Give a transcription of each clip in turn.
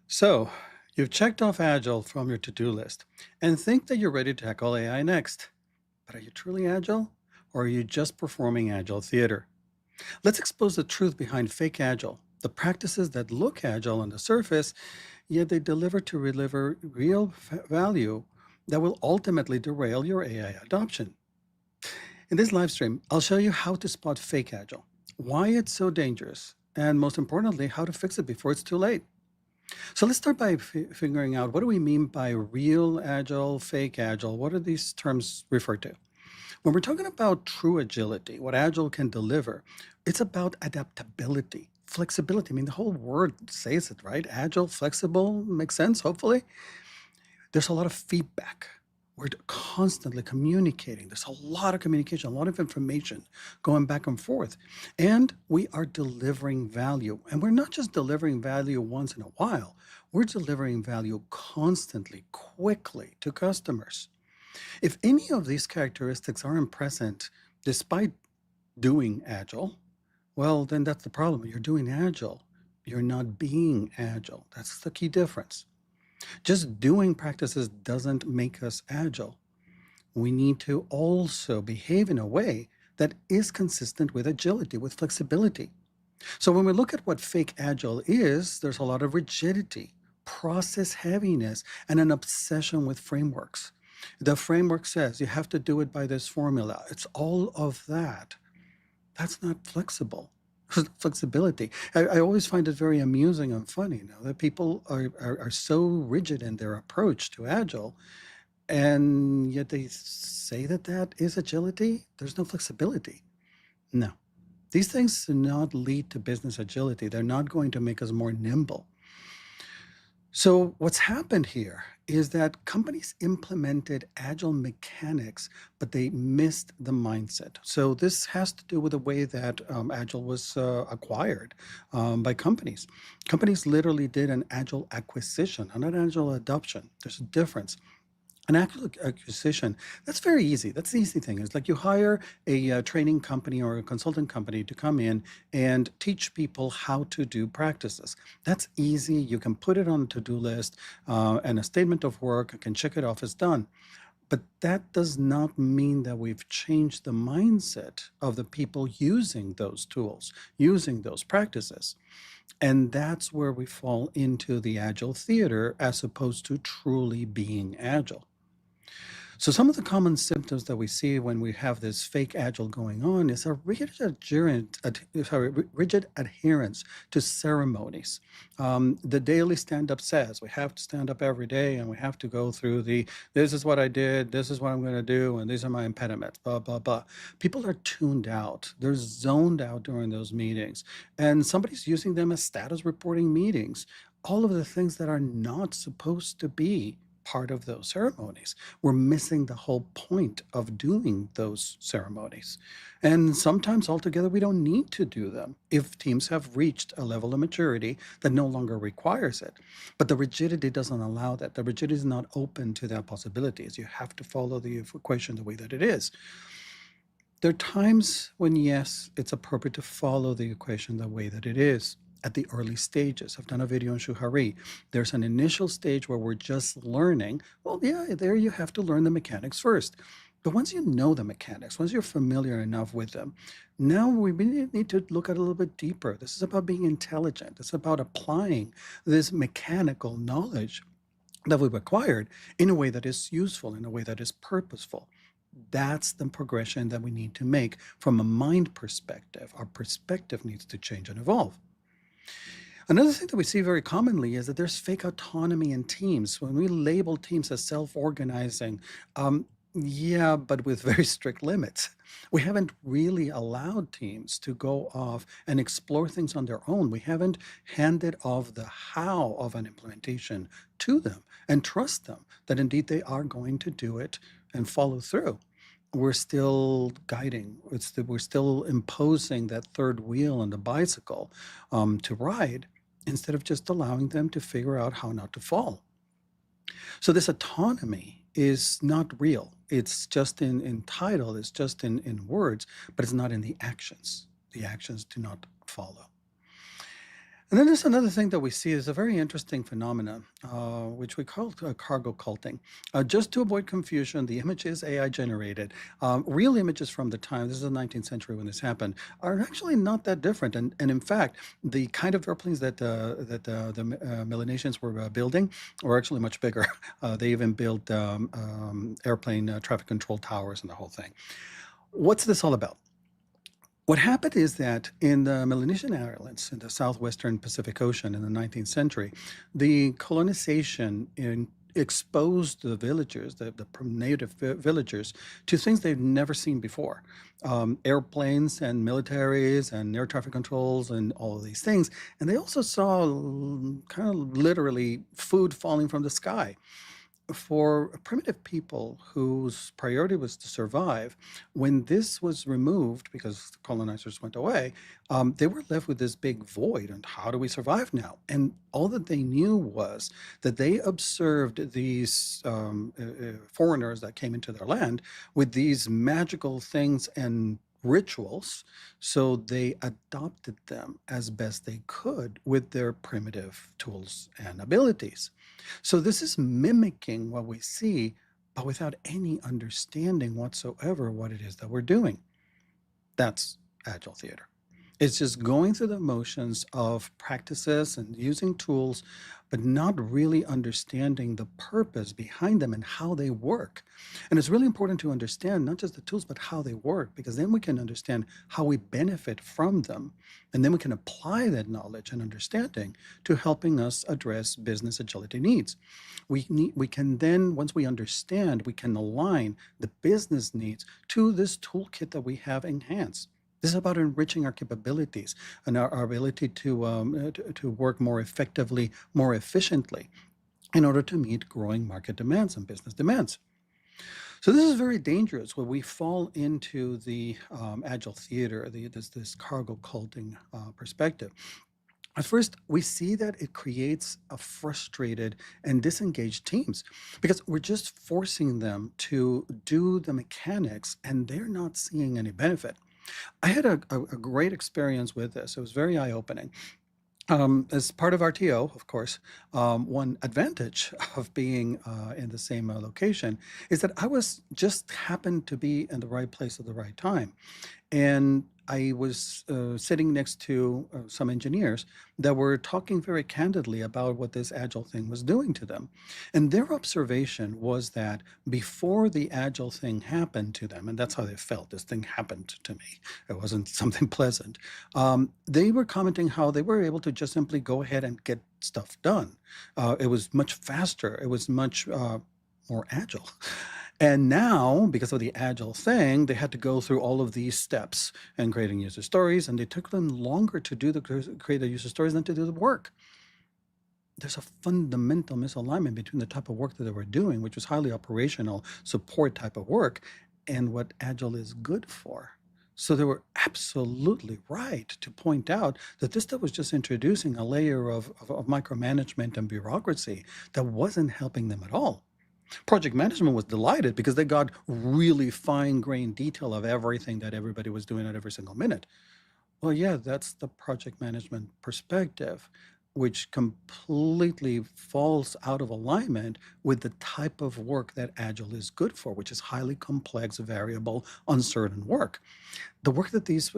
So, you've checked off Agile from your to-do list and think that you're ready to tackle AI next. But are you truly Agile? Or are you just performing Agile theater? Let's expose the truth behind fake Agile, the practices that look Agile on the surface, yet they deliver to deliver real value that will ultimately derail your AI adoption. In this live stream, I'll show you how to spot fake Agile, why it's so dangerous, and most importantly, how to fix it before it's too late. So let's start by figuring out what do we mean by real agile, fake agile? What do these terms refer to? When we're talking about true agility, what agile can deliver, it's about adaptability, flexibility. I mean, the whole word says it, right? Agile, flexible, makes sense, hopefully. There's a lot of feedback. We're constantly communicating. There's a lot of communication, a lot of information going back and forth. And we are delivering value. And we're not just delivering value once in a while, we're delivering value constantly, quickly to customers. If any of these characteristics aren't present despite doing Agile, well, then that's the problem. You're doing Agile. You're not being Agile. That's the key difference. Just doing practices doesn't make us agile. We need to also behave in a way that is consistent with agility, with flexibility. So when we look at what fake agile is, there's a lot of rigidity, process heaviness, and an obsession with frameworks. The framework says you have to do it by this formula. It's all of that. That's not flexible. Flexibility. I always find it very amusing and funny now that people are so rigid in their approach to Agile, and yet they say that that is agility. There's no flexibility. No. These things do not lead to business agility. They're not going to make us more nimble. So what's happened here is that companies implemented agile mechanics, but they missed the mindset. So this has to do with the way that agile was acquired by companies. Companies literally did an agile acquisition, not an agile adoption. There's a difference. An actual acquisition, that's very easy. That's the easy thing. It's like you hire a training company or a consultant company to come in and teach people how to do practices. That's easy. You can put it on a to-do list and a statement of work. You can check it off as done. But that does not mean that we've changed the mindset of the people using those tools, using those practices. And that's where we fall into the agile theater as opposed to truly being agile. So some of the common symptoms that we see when we have this fake agile going on is a rigid adherence to ceremonies. The daily stand-up says we have to stand up every day and we have to go through this is what I did, this is what I'm going to do, and these are my impediments, blah, blah, blah. People are tuned out. They're zoned out during those meetings. And somebody's using them as status reporting meetings. All of the things that are not supposed to be part of those ceremonies. We're missing the whole point of doing those ceremonies. And sometimes altogether, we don't need to do them if teams have reached a level of maturity that no longer requires it. But the rigidity doesn't allow that. The rigidity is not open to that possibilities. You have to follow the equation the way that it is. There are times when, yes, it's appropriate to follow the equation the way that it is at the early stages. I've done a video on Shuhari. There's an initial stage where we're just learning. Well, yeah, there you have to learn the mechanics first. But once you know the mechanics, once you're familiar enough with them, now we really need to look at it a little bit deeper. This is about being intelligent. It's about applying this mechanical knowledge that we've acquired in a way that is useful, in a way that is purposeful. That's the progression that we need to make from a mind perspective. Our perspective needs to change and evolve. Another thing that we see very commonly is that there's fake autonomy in teams. When we label teams as self-organizing, yeah, but with very strict limits. We haven't really allowed teams to go off and explore things on their own. We haven't handed off the how of an implementation to them and trust them that indeed they are going to do it and follow through. We're still guiding. We're still imposing that third wheel on the bicycle to ride instead of just allowing them to figure out how not to fall. So this autonomy is not real. It's just in title, it's just in words, but it's not in the actions. The actions do not follow. And then there's another thing that we see is a very interesting phenomenon, which we call cargo culting. Just to avoid confusion, the image is AI generated. Real images from the time, this is the 19th century when this happened, are actually not that different. And in fact, the kind of airplanes that the Melanesians were building were actually much bigger. They even built airplane traffic control towers and the whole thing. What's this all about? What happened is that in the Melanesian Islands, in the southwestern Pacific Ocean in the 19th century, the colonization exposed the villagers, the native villagers, to things they've never seen before. Airplanes and militaries and air traffic controls and all of these things. And they also saw kind of literally food falling from the sky for primitive people whose priority was to survive, when this was removed because the colonizers went away, they were left with this big void. And how do we survive now? And all that they knew was that they observed these foreigners that came into their land with these magical things and rituals. So they adopted them as best they could with their primitive tools and abilities. So this is mimicking what we see, but without any understanding whatsoever what it is that we're doing. That's Agile theater. It's just going through the motions of practices and using tools, but not really understanding the purpose behind them and how they work. And it's really important to understand not just the tools, but how they work, because then we can understand how we benefit from them. And then we can apply that knowledge and understanding to helping us address business agility needs. We can then, once we understand, we can align the business needs to this toolkit that we have enhanced. This is about enriching our capabilities and our ability to work more effectively, more efficiently in order to meet growing market demands and business demands. So this is very dangerous when we fall into the agile theater, this cargo culting perspective. At first, we see that it creates a frustrated and disengaged teams because we're just forcing them to do the mechanics and they're not seeing any benefit. I had a great experience with this. It was very eye-opening. As part of RTO, of course, one advantage of being in the same location is that I was just happened to be in the right place at the right time. And I was sitting next to some engineers that were talking very candidly about what this Agile thing was doing to them. And their observation was that before the Agile thing happened to them, and that's how they felt, this thing happened to me, it wasn't something pleasant, they were commenting how they were able to just simply go ahead and get stuff done. It was much faster, it was much more agile. And now, because of the Agile thing, they had to go through all of these steps and creating user stories, and it took them longer to create the user stories than to do the work. There's a fundamental misalignment between the type of work that they were doing, which was highly operational support type of work, and what Agile is good for. So they were absolutely right to point out that this stuff was just introducing a layer of micromanagement and bureaucracy that wasn't helping them at all. Project management was delighted because they got really fine-grained detail of everything that everybody was doing at every single minute. Well, yeah, that's the project management perspective, which completely falls out of alignment with the type of work that Agile is good for, which is highly complex, variable, uncertain work. The work that these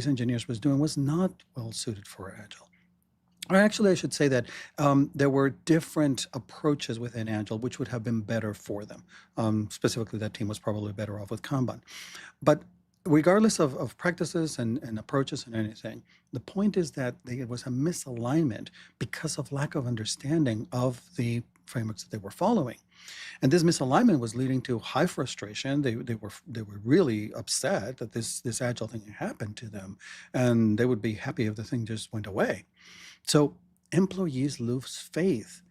engineers was doing was not well suited for Agile. Or actually, I should say that there were different approaches within Agile which would have been better for them. Specifically, that team was probably better off with Kanban. But regardless of practices and approaches and anything, the point is that there was a misalignment because of lack of understanding of the frameworks that they were following. And this misalignment was leading to high frustration. They were really upset that this Agile thing happened to them, and they would be happy if the thing just went away. So employees lose faith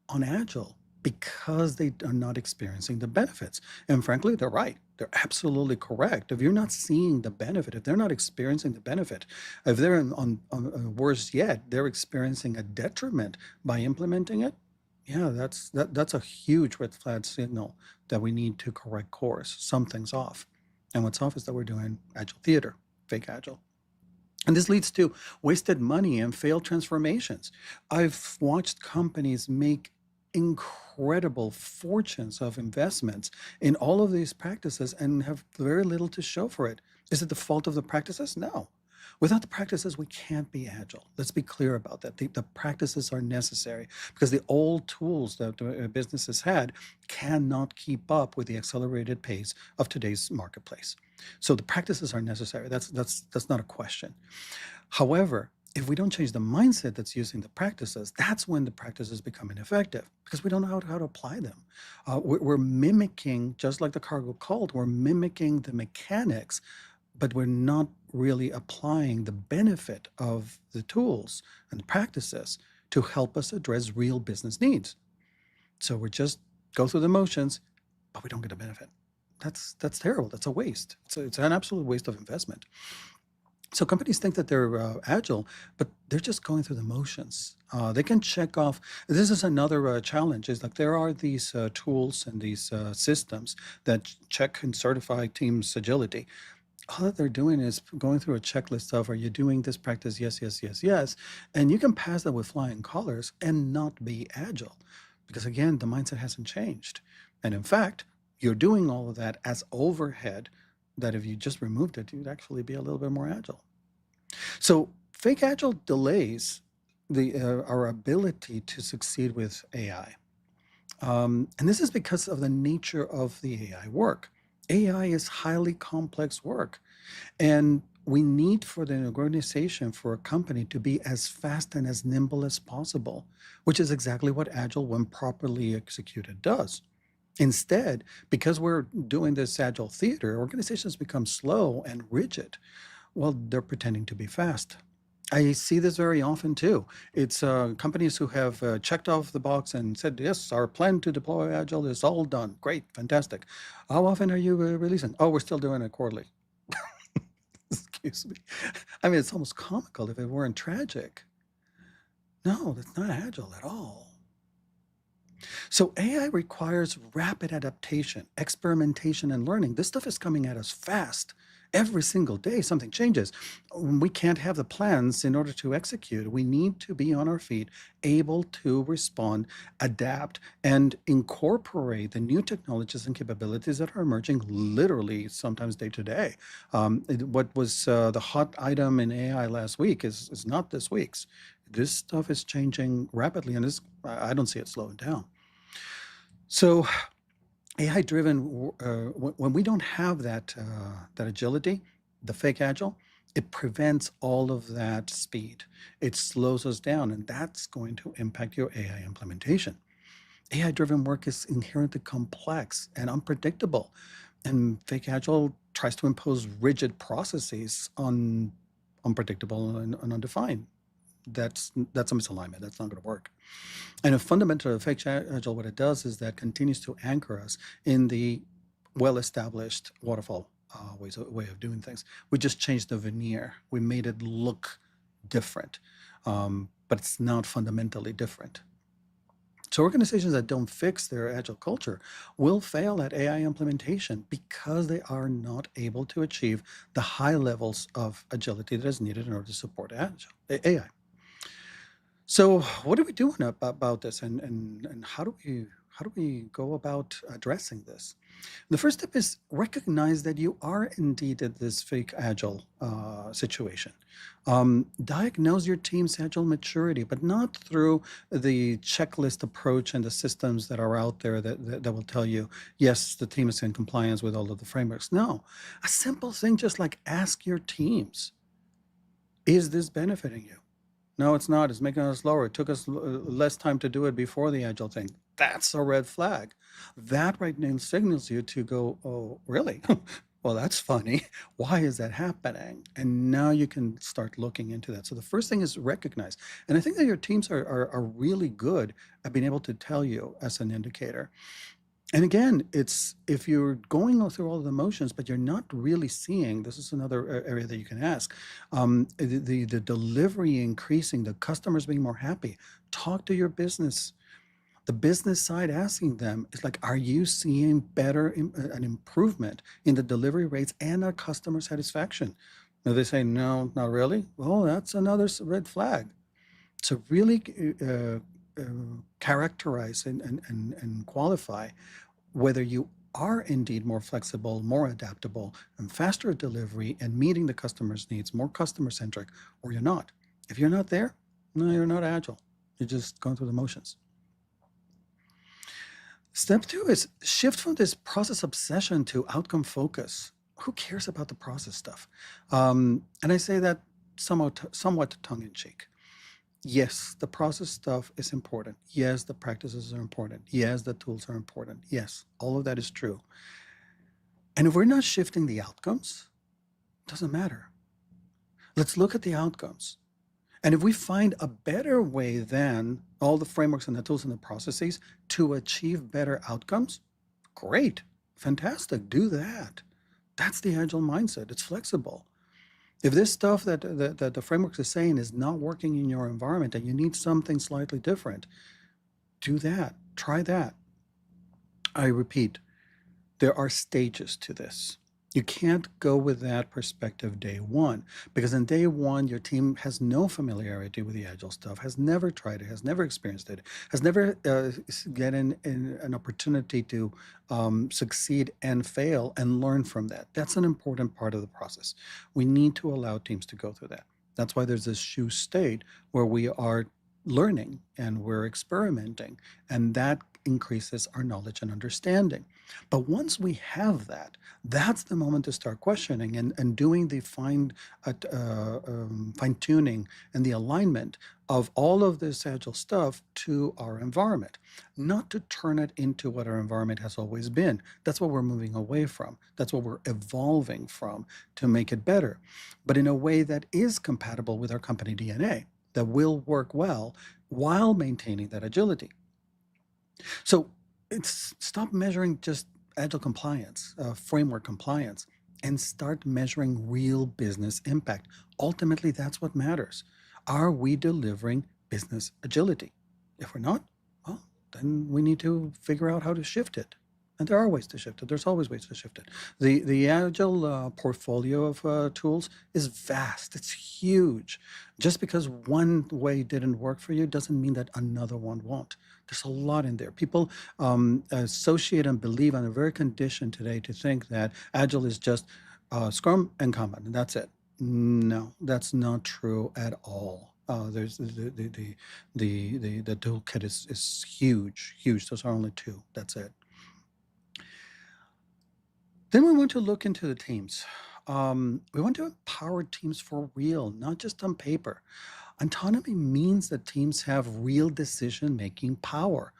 on Agile because they are not experiencing the benefits. And frankly, they're right. They're absolutely correct. If you're not seeing the benefit, if they're not experiencing the benefit, if they're worse yet, they're experiencing a detriment by implementing it, yeah, that's a huge red flag signal that we need to correct course. Something's off. And what's off is that we're doing Agile theater, fake Agile. And this leads to wasted money and failed transformations. I've watched companies make incredible fortunes of investments in all of these practices and have very little to show for it. Is it the fault of the practices? No. Without the practices, we can't be agile. Let's be clear about that. The practices are necessary because the old tools that businesses had cannot keep up with the accelerated pace of today's marketplace. So the practices are necessary. That's not a question. However, if we don't change the mindset that's using the practices, that's when the practices become ineffective because we don't know how to apply them. We're mimicking, just like the cargo cult, we're mimicking the mechanics, but we're not really applying the benefit of the tools and practices to help us address real business needs. So we just go through the motions, but we don't get a benefit. That's terrible. That's a waste. It's an absolute waste of investment. So companies think that they're agile, but they're just going through the motions. They can check off. This is another challenge. Is like there are these tools and these systems that check and certify teams' agility. All that they're doing is going through a checklist of, are you doing this practice? Yes, yes, yes, yes. And you can pass that with flying colors and not be agile because, again, the mindset hasn't changed. And in fact, you're doing all of that as overhead that if you just removed it, you'd actually be a little bit more agile. So fake agile delays our ability to succeed with AI. And this is because of the nature of the AI work. AI is highly complex work. And we need for the organization, for a company to be as fast and as nimble as possible, which is exactly what Agile, when properly executed, does. Instead, because we're doing this Agile theater, organizations become slow and rigid. Well, they're pretending to be fast. I see this very often too. It's companies who have checked off the box and said, yes, our plan to deploy Agile is all done. Great, fantastic. How often are you releasing? Oh, we're still doing it quarterly. Excuse me. I mean, it's almost comical if it weren't tragic. No, that's not Agile at all. So AI requires rapid adaptation, experimentation, and learning. This stuff is coming at us fast. Every single day, something changes. We can't have the plans in order to execute. We need to be on our feet, able to respond, adapt, and incorporate the new technologies and capabilities that are emerging literally sometimes day to day. What was the hot item in AI last week is not this week's. This stuff is changing rapidly, and I don't see it slowing down. So AI driven, when we don't have that agility, the fake agile, it prevents all of that speed. It slows us down, and that's going to impact your AI implementation. AI driven work is inherently complex and unpredictable, and fake agile tries to impose rigid processes on unpredictable and undefined. That's a misalignment. That's not going to work. And a fundamental of fake agile, what it does is that continues to anchor us in the well-established waterfall way of doing things. We just changed the veneer. We made it look different, but it's not fundamentally different. So organizations that don't fix their agile culture will fail at AI implementation because they are not able to achieve the high levels of agility that is needed in order to support AI. So what are we doing about this, and how do we go about addressing this? The first step is recognize that you are indeed at this fake agile situation. Diagnose your team's agile maturity, but not through the checklist approach and the systems that are out there that will tell you, yes, the team is in compliance with all of the frameworks. No, a simple thing just like ask your teams, is this benefiting you? No, it's not. It's making us slower. It took us less time to do it before the agile thing. That's a red flag. That right now signals you to go, oh, really? Well, that's funny. Why is that happening? And now you can start looking into that. So the first thing is recognize. And I think that your teams are really good at being able to tell you as an indicator. And again, it's if you're going through all of the motions, but you're not really seeing, this is another area that you can ask, the delivery increasing, the customers being more happy. Talk to your business. The business side asking them is like, are you seeing an improvement in the delivery rates and our customer satisfaction? If they say, no, not really, well, that's another red flag. To really characterize and qualify whether you are indeed more flexible, more adaptable, and faster at delivery and meeting the customer's needs, more customer centric, or you're not. If you're not there, no, you're not agile. You're just going through the motions. Step two is shift from this process obsession to outcome focus. Who cares about the process stuff? And I say that somewhat tongue in cheek. Yes, the process stuff is important. Yes, the practices are important. Yes, the tools are important. Yes, all of that is true. And if we're not shifting the outcomes, it doesn't matter. Let's look at the outcomes. And if we find a better way than all the frameworks and the tools and the processes to achieve better outcomes, great, fantastic, do that. That's the agile mindset. It's flexible. If this stuff that the frameworks is saying is not working in your environment and you need something slightly different, do that. Try that. I repeat, there are stages to this. You can't go with that perspective day one, because in day one, your team has no familiarity with the agile stuff, has never tried it, has never experienced it, has never gotten an opportunity to succeed and fail and learn from that. That's an important part of the process. We need to allow teams to go through that. That's why there's this shoe state where we are learning and we're experimenting, and that increases our knowledge and understanding. But once we have that, that's the moment to start questioning and doing the fine tuning and the alignment of all of this agile stuff to our environment, not to turn it into what our environment has always been. That's what we're moving away from. That's what we're evolving from to make it better, but in a way that is compatible with our company DNA, that will work well while maintaining that agility. So it's stop measuring just agile compliance, framework compliance, and start measuring real business impact. Ultimately, that's what matters. Are we delivering business agility? If we're not, well, then we need to figure out how to shift it. And there are ways to shift it. There's always ways to shift it. The Agile portfolio of tools is vast. It's huge. Just because one way didn't work for you doesn't mean that another one won't. There's a lot in there. People associate and believe and are very conditioned today to think that Agile is just Scrum and Kanban, and that's it. No, that's not true at all. There's the toolkit is huge, huge. Those are only two. That's it. Then we want to look into the teams. We want to empower teams for real, not just on paper. Autonomy means that teams have real decision-making power,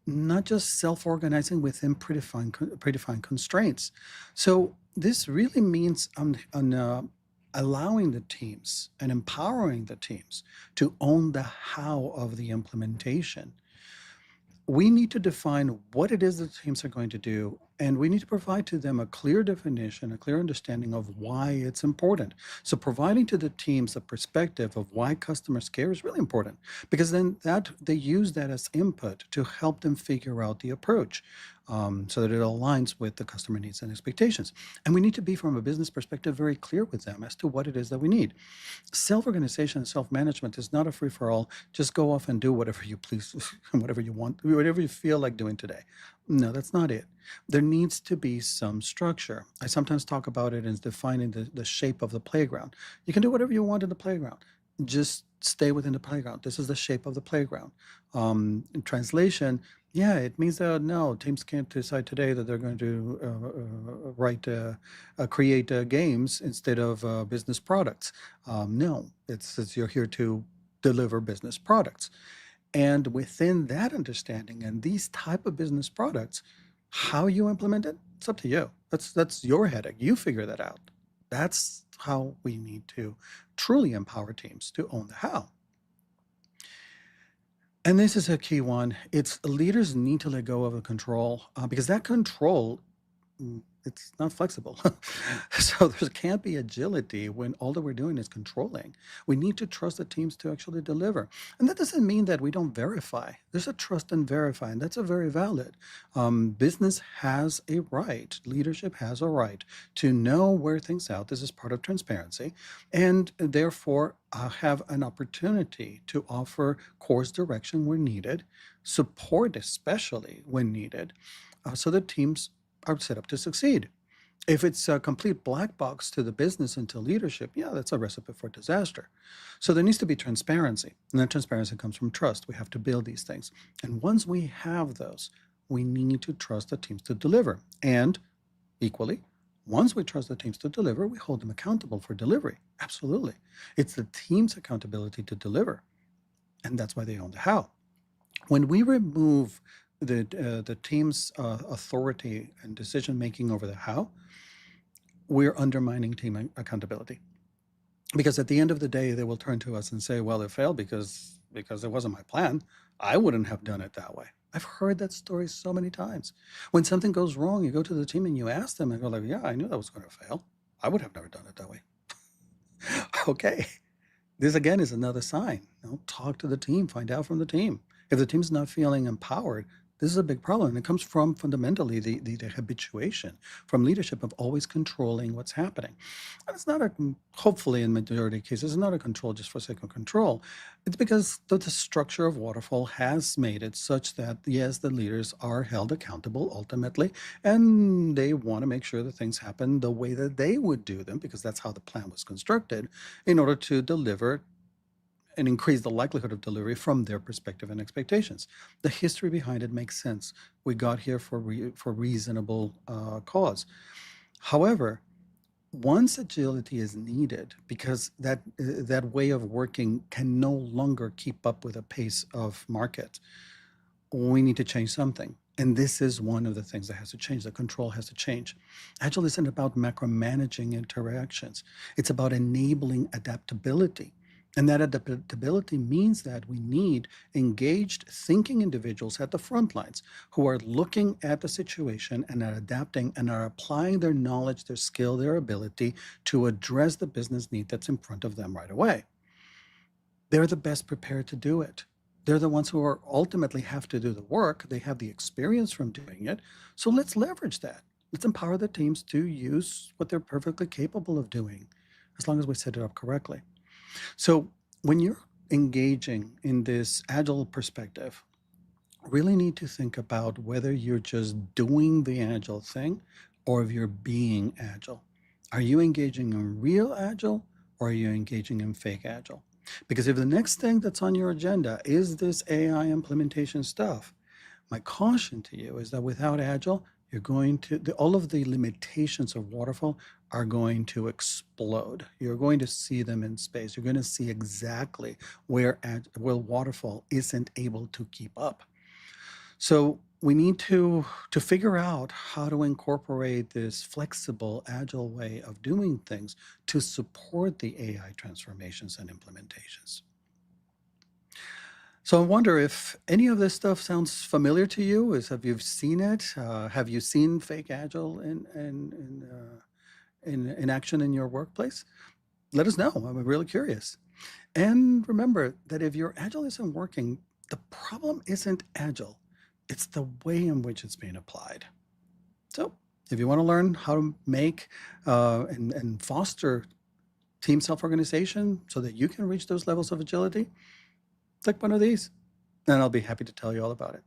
not just self-organizing within predefined constraints. So this really means allowing the teams and empowering the teams to own the how of the implementation. We need to define what it is that teams are going to do, and we need to provide to them a clear definition, a clear understanding of why it's important. So providing to the teams a perspective of why customers care is really important, because then that they use that as input to help them figure out the approach, so that it aligns with the customer needs and expectations. And we need to be, from a business perspective, very clear with them as to what it is that we need. Self-organization and self-management is not a free-for-all. Just go off and do whatever you please, whatever you want, whatever you feel like doing today. No, that's not it. There needs to be some structure. I sometimes talk about it as defining the shape of the playground. You can do whatever you want in the playground. Just stay within the playground. This is the shape of the playground. In translation, yeah, it means that no, teams can't decide today that they're going to create games instead of business products. No, it's you're here to deliver business products. And within that understanding and these type of business products, how you implement it, it's up to you. That's your headache. You figure that out. That's how we need to truly empower teams to own the how. And this is a key one. It's leaders need to let go of the control, because that control it's not flexible. So there can't be agility when all that we're doing is controlling. We need to trust the teams to actually deliver. And that doesn't mean that we don't verify. There's a trust and verify, and that's a very valid. Business has a right, leadership has a right to know where things out. This is part of transparency, and therefore have an opportunity to offer course direction where needed, support especially when needed, so that teams are set up to succeed. If it's a complete black box to the business and to leadership, yeah, that's a recipe for disaster. So there needs to be transparency, and that transparency comes from trust. We have to build these things. And once we have those, we need to trust the teams to deliver. And equally, once we trust the teams to deliver, we hold them accountable for delivery. Absolutely. It's the team's accountability to deliver. And that's why they own the how. When we remove the team's authority and decision making over the how, we're undermining team accountability. Because at the end of the day, they will turn to us and say, well, it failed because it wasn't my plan. I wouldn't have done it that way. I've heard that story so many times. When something goes wrong, you go to the team and you ask them and go like, yeah, I knew that was going to fail. I would have never done it that way. Okay. This again is another sign. Talk to the team, find out from the team. If the team's not feeling empowered, this is a big problem. And it comes from fundamentally the habituation from leadership of always controlling what's happening. And it's not hopefully in majority of cases, it's not a control just for sake of control. It's because the structure of waterfall has made it such that, yes, the leaders are held accountable ultimately, and they want to make sure that things happen the way that they would do them, because that's how the plan was constructed, in order to deliver and increase the likelihood of delivery from their perspective and expectations. The history behind it makes sense. We got here for reasonable cause. However, once agility is needed, because that way of working can no longer keep up with the pace of market, we need to change something. And this is one of the things that has to change. The control has to change. Agile isn't about macromanaging interactions. It's about enabling adaptability. And that adaptability means that we need engaged thinking individuals at the front lines who are looking at the situation and are adapting and are applying their knowledge, their skill, their ability to address the business need that's in front of them right away. They're the best prepared to do it. They're the ones who are ultimately have to do the work. They have the experience from doing it. So let's leverage that. Let's empower the teams to use what they're perfectly capable of doing, as long as we set it up correctly. So when you're engaging in this agile perspective, really need to think about whether you're just doing the agile thing or if you're being agile. Are you engaging in real agile or are you engaging in fake agile? Because if the next thing that's on your agenda is this AI implementation stuff, my caution to you is that without agile, you're going to, all of the limitations of waterfall are going to explode. You're going to see them in space. You're going to see exactly where waterfall isn't able to keep up. So we need to figure out how to incorporate this flexible, agile way of doing things to support the AI transformations and implementations. So I wonder if any of this stuff sounds familiar to you. Have you seen it? Have you seen fake agile in action in your workplace? Let us know. I'm really curious. And remember that if your agile isn't working, the problem isn't agile. It's the way in which it's being applied. So if you want to learn how to make and foster team self-organization so that you can reach those levels of agility, click one of these, and I'll be happy to tell you all about it.